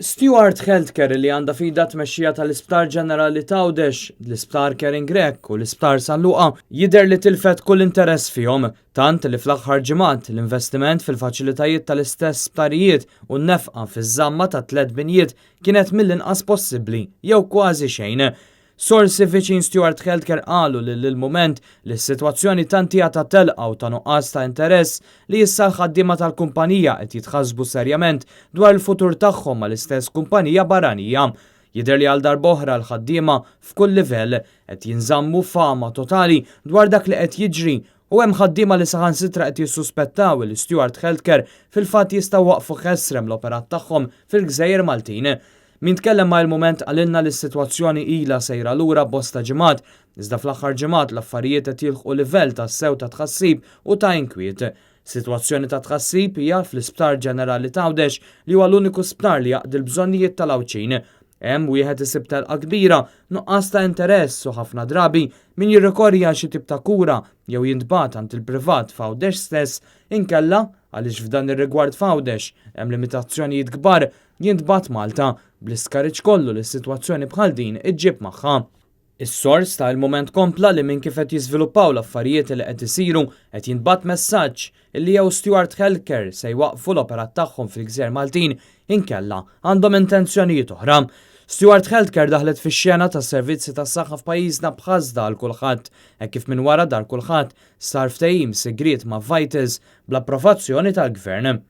Stewart Healthcare li għandha fida tmexxija tal-Isptar Ġenerali ta' Għawdex, l-Isptar Caring Grek u l-Isptar San Luqa jidher li tilfet kull interess fihom, tant li fl-aħħar ġimgħat l-investiment fil-faċilitajiet tal-istess sptarijiet u n-nefqa fiż-żamma ta' 3 binjiet kienet mill-inqas possibbli jew kważi xejn. Sorsi viċin Stewart Healthcare qalu li l-moment li s-sitwazzjoni tantija ta' telqa u ta' nuqqas ta' interess li issa l-ħaddiema tal-kumpanija qed jitħassbu serjament dwar il-futur tagħhom mal-istess kumpanija barranija. Jidher li għal darb'oħra l-ħaddiema f'kull livell qed jinżammu fama totali dwar dak li qed jiġri u hemm ħaddiema li saħansitra qed jissuspettaw li Stewart Healthcare fil-fatt jistgħu waqfu ħessrem l-operat tagħhom fil-Gżejjer Maltin. Min tkellem ma' il-moment għalinna li s-sitwazzjoni ilha sejra lura bosta ġimgħat, iżda fl-aħħar ġimgħat l-affarijiet qed jilħqu livell ta' sew ta' tħassib u ta' inkwiet. Sitwazzjoni ta' tħassib hija fl-Isptar Ġenerali ta' Għawdex li huwa l-uniku sptar li jaqdi l-bżonnijiet tal-Awċin. Hemm wieħed isib telqa kbira, nuqqas ta' interess u ħafna drabi min jirrikorri għal xi tip ta' kura jew jintbagħat għand il-privat f'Għawdex stess inkella għaliex f'dan ir-rigward f'Għawdex hemm limitazzjonijiet kbar jintbagħat Malta bl-iskariġġ kollu li s-sitwazzjoni bħal din iġġib magħha. Is-sors ta' il-moment kompla li minn kif qed jiżviluppaw l-affarijiet li qed isiru qed jintbagħat messaġġ illi jew Stewart Healthcare se jwaqfu l-operat tagħhom fil-Gżejjer Maltin inkella għandhom intenzjonijiet oħra. Stewart Healthcare daħlet fix-xena tas-servizzi tas-saħħa f'pajjiżna bħażda għal kulħadd, hekk kif minn wara dar kulħadd sar ftehim segriet ma' Vitals bl-approvazzjoni tal-Gvern.